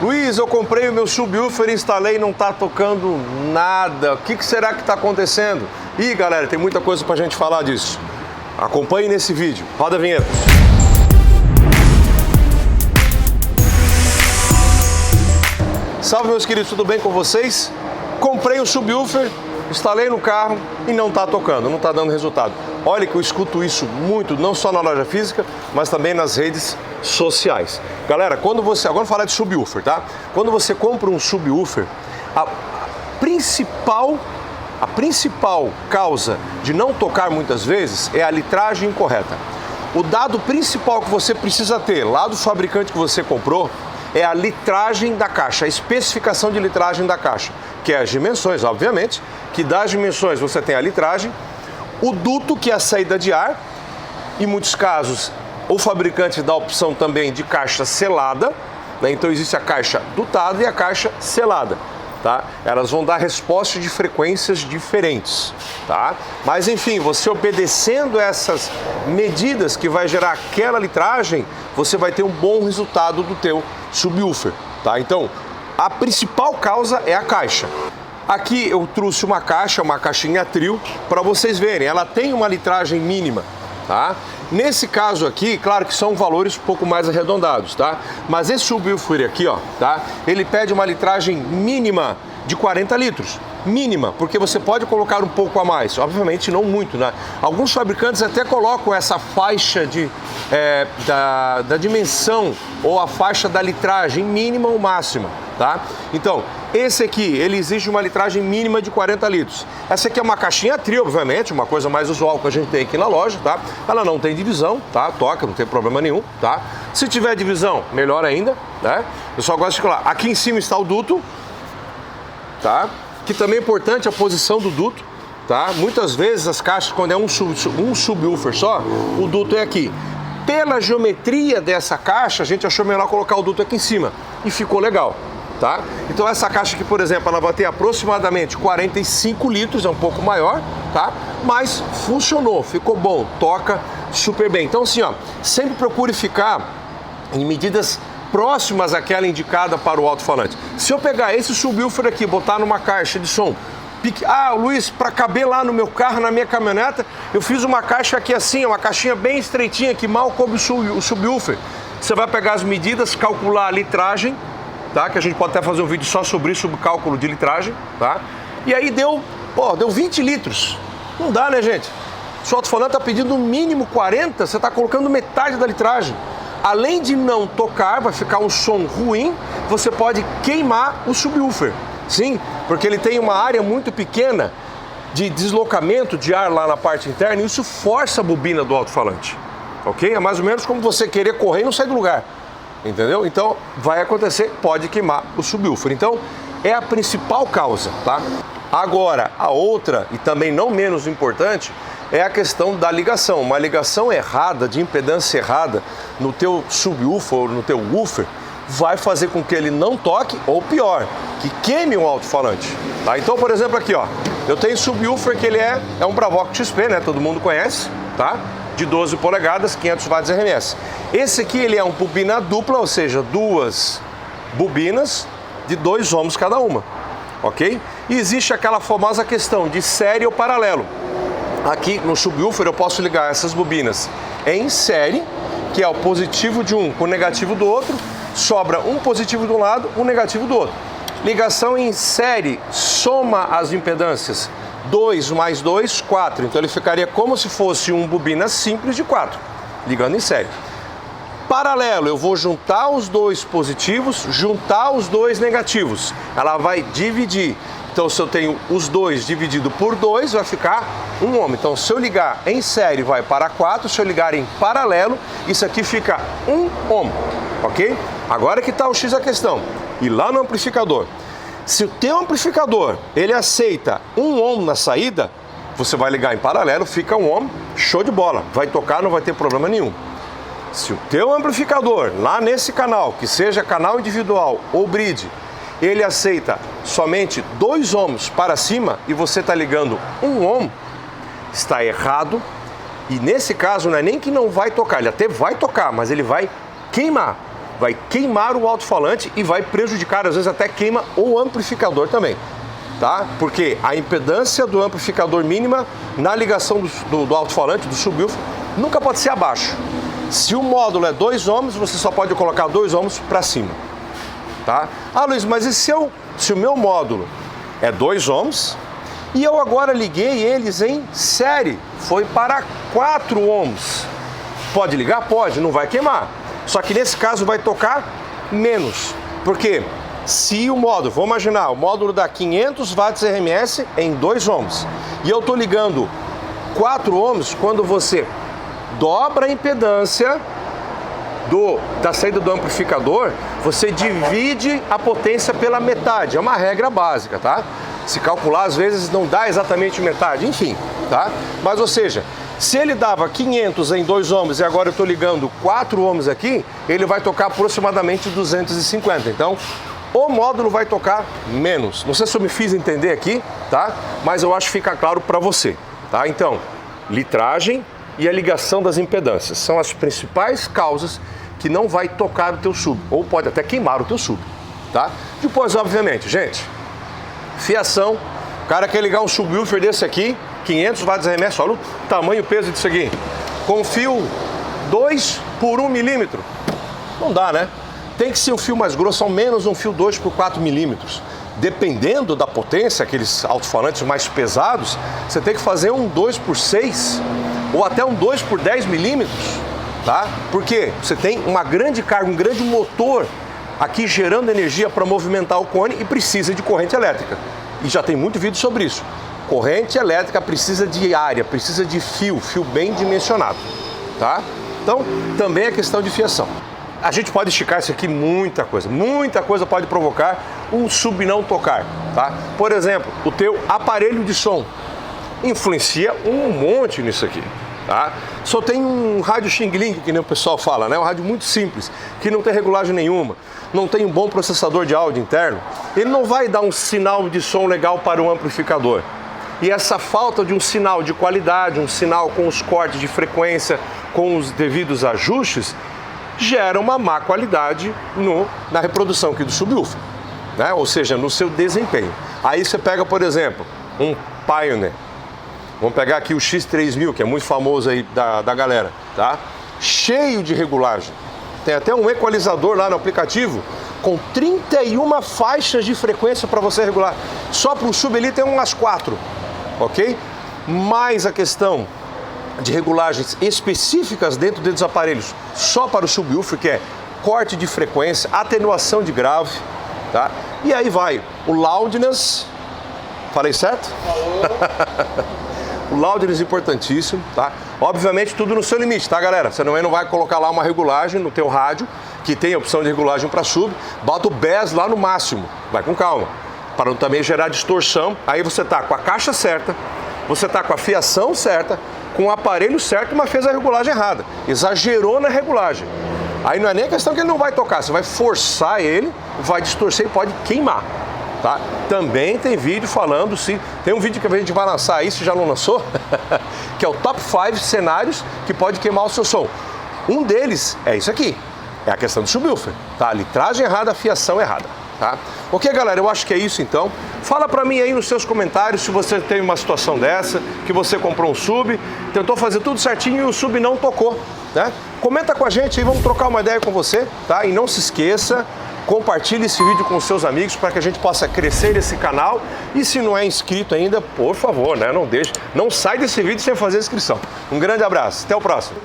Luiz, eu comprei o meu subwoofer, instalei e não está tocando nada. O que será que está acontecendo? Ih, galera, tem muita coisa para a gente falar disso. Acompanhe nesse vídeo. Roda a vinheta. Salve, meus queridos, tudo bem com vocês? Comprei um subwoofer, instalei no carro e não está tocando, não está dando resultado. Olha que eu escuto isso muito, não só na loja física, mas também nas redes sociais. Galera, quando você... Agora vou falar de subwoofer, tá? Quando você compra um subwoofer, a principal causa de não tocar muitas vezes é a litragem incorreta. O dado principal que você precisa ter lá do fabricante que você comprou é a litragem da caixa, a especificação de litragem da caixa, que é as dimensões, obviamente, que das dimensões você tem a litragem, o duto, que é a saída de ar. Em muitos casos, o fabricante dá a opção também de caixa selada, né? Então existe a caixa dutada e a caixa selada, tá? Elas vão dar resposta de frequências diferentes, tá? Mas enfim, você obedecendo essas medidas que vai gerar aquela litragem, você vai ter um bom resultado do teu subwoofer, tá? Então, a principal causa é a caixa. Aqui eu trouxe uma caixinha trio, para vocês verem, ela tem uma litragem mínima, tá? Nesse caso aqui, claro que são valores um pouco mais arredondados, tá? Mas esse subwoofer aqui, ó, tá? Ele pede uma litragem mínima de 40 litros. Mínima, porque você pode colocar um pouco a mais, obviamente não muito, né? Alguns fabricantes até colocam essa faixa da dimensão ou a faixa da litragem mínima ou máxima, tá? Então, esse aqui, ele exige uma litragem mínima de 40 litros. Essa aqui é uma caixinha trio, obviamente, uma coisa mais usual que a gente tem aqui na loja, tá? Ela não tem divisão, tá? Toca, não tem problema nenhum, tá? Se tiver divisão, melhor ainda, né? Eu só gosto de falar, aqui em cima está o duto, tá? Que também é importante a posição do duto, tá? Muitas vezes as caixas, quando é um subwoofer só, o duto é aqui. Pela geometria dessa caixa, a gente achou melhor colocar o duto aqui em cima e ficou legal, tá? Então essa caixa aqui, por exemplo, ela vai ter aproximadamente 45 litros, é um pouco maior, tá? Mas funcionou, ficou bom, toca super bem. Então assim, ó, sempre procure ficar em medidas próximas àquela indicada para o alto-falante. Se eu pegar esse subwoofer aqui, botar numa caixa de som, Luiz, para caber lá no meu carro, na minha caminhoneta, eu fiz uma caixa aqui assim, uma caixinha bem estreitinha, que mal coube o subwoofer. Você vai pegar as medidas, calcular a litragem, tá? Que a gente pode até fazer um vídeo só sobre isso, sobre cálculo de litragem, tá? E aí deu 20 litros. Não dá, né, gente? Se o alto-falante está pedindo no mínimo 40, você está colocando metade da litragem. Além de não tocar, vai ficar um som ruim, você pode queimar o subwoofer. Sim, porque ele tem uma área muito pequena de deslocamento de ar lá na parte interna e isso força a bobina do alto-falante. Ok? É mais ou menos como você querer correr e não sair do lugar. Entendeu? Então, vai acontecer, pode queimar o subwoofer. Então, é a principal causa, tá? Agora, a outra, e também não menos importante, é a questão da ligação. Uma ligação errada, de impedância errada no teu subwoofer ou no teu woofer vai fazer com que ele não toque, ou pior, que queime um alto-falante, tá? Então, por exemplo, aqui, ó, eu tenho subwoofer que ele é um Bravox XP, né? Todo mundo conhece, tá? De 12 polegadas, 500 watts RMS. Esse aqui, ele é um bobina dupla, ou seja, duas bobinas de 2 ohms cada uma, ok? E existe aquela famosa questão de série ou paralelo. Aqui no subwoofer eu posso ligar essas bobinas em série, que é o positivo de um com o negativo do outro, sobra um positivo de um lado, um negativo do outro. Ligação em série soma as impedâncias, 2 mais 2, 4, então ele ficaria como se fosse um bobina simples de 4, ligando em série. Paralelo, eu vou juntar os dois positivos, juntar os dois negativos, ela vai dividir. Então, se eu tenho os dois dividido por 2, vai ficar 1 ohm. Então, se eu ligar em série, vai para 4. Se eu ligar em paralelo, isso aqui fica 1 ohm, ok? Agora que está o X da questão. E lá no amplificador, se o teu amplificador, ele aceita 1 ohm na saída, você vai ligar em paralelo, fica 1 ohm, show de bola. Vai tocar, não vai ter problema nenhum. Se o teu amplificador, lá nesse canal, que seja canal individual ou bridge, ele aceita somente 2 ohms para cima e você está ligando 1 ohm, está errado. E nesse caso não é nem que não vai tocar, ele até vai tocar, mas ele vai queimar. vai queimar o alto-falante e vai prejudicar, às vezes até queima o amplificador também, tá? Porque a impedância do amplificador mínima na ligação do alto-falante, do subwoofer, nunca pode ser abaixo. Se o módulo é 2 ohms, você só pode colocar 2 ohms para cima, tá? Ah, Luiz, mas e se o meu módulo é 2 ohms e eu agora liguei eles em série, foi para 4 ohms? Pode ligar? Pode, não vai queimar. Só que nesse caso vai tocar menos. Porque se o módulo, vamos imaginar, o módulo dá 500 watts RMS em 2 ohms e eu estou ligando 4 ohms, quando você dobra a impedância da saída do amplificador, você divide a potência pela metade. É uma regra básica, tá? Se calcular, às vezes não dá exatamente metade, enfim, tá? Mas, ou seja, se ele dava 500 em 2 ohms e agora eu estou ligando 4 ohms aqui, ele vai tocar aproximadamente 250. Então, o módulo vai tocar menos. Não sei se eu me fiz entender aqui, tá? Mas eu acho que fica claro para você, tá? Então, litragem e a ligação das impedâncias são as principais causas que não vai tocar o teu sub, ou pode até queimar o teu sub, tá? Depois, obviamente, gente, fiação. O cara quer ligar um subwoofer desse aqui, 500 watts RMS, olha o tamanho e o peso disso aqui, com fio 2 por 1 milímetro. Não dá, né? Tem que ser um fio mais grosso, ao menos um fio 2 por 4 milímetros. Dependendo da potência, aqueles alto-falantes mais pesados, você tem que fazer um 2 por 6 ou até um 2 por 10 milímetros, tá? Porque você tem uma grande carga, um grande motor aqui gerando energia para movimentar o cone e precisa de corrente elétrica. E já tem muito vídeo sobre isso. Corrente elétrica precisa de área, precisa de fio bem dimensionado, tá? Então, também é questão de fiação. A gente pode esticar isso aqui muita coisa pode provocar um sub não tocar, tá? Por exemplo, o teu aparelho de som influencia um monte nisso aqui, tá? Só tem um rádio Xing Ling, que nem o pessoal fala, né? Um rádio muito simples, que não tem regulagem nenhuma, não tem um bom processador de áudio interno, ele não vai dar um sinal de som legal para o amplificador. E essa falta de um sinal de qualidade, um sinal com os cortes de frequência, com os devidos ajustes, gera uma má qualidade na reprodução aqui do subwoofer, né? Ou seja, no seu desempenho. Aí você pega, por exemplo, um Pioneer. Vamos pegar aqui o X3000, que é muito famoso aí da galera, tá? Cheio de regulagem. Tem até um equalizador lá no aplicativo com 31 faixas de frequência para você regular. Só para o sub ali tem umas 4, ok? Mais a questão de regulagens específicas dentro dos aparelhos só para o subwoofer, que é corte de frequência, atenuação de grave, tá? E aí vai o loudness, falei certo? O loudness é importantíssimo, tá? Obviamente tudo no seu limite, tá, galera? Você não vai colocar lá uma regulagem no teu rádio, que tem a opção de regulagem para sub, bota o bass lá no máximo, vai com calma, para não também gerar distorção. Aí você tá com a caixa certa, você tá com a fiação certa, com o aparelho certo, mas fez a regulagem errada, exagerou na regulagem. Aí não é nem a questão que ele não vai tocar, você vai forçar ele, vai distorcer e pode queimar, tá? Também tem vídeo falando, tem um vídeo que a gente vai lançar aí, se já não lançou, que é o Top 5 cenários que pode queimar o seu som. Um deles é isso aqui, é a questão do subwoofer, tá? Litragem errada, fiação errada, tá? Ok, galera, eu acho que é isso então. Fala pra mim aí nos seus comentários se você tem uma situação dessa, que você comprou um sub, tentou fazer tudo certinho e o sub não tocou, né? Comenta com a gente aí, vamos trocar uma ideia com você, tá? E não se esqueça, compartilhe esse vídeo com seus amigos para que a gente possa crescer esse canal. E se não é inscrito ainda, por favor, né? Não sai desse vídeo sem fazer inscrição. Um grande abraço, até o próximo.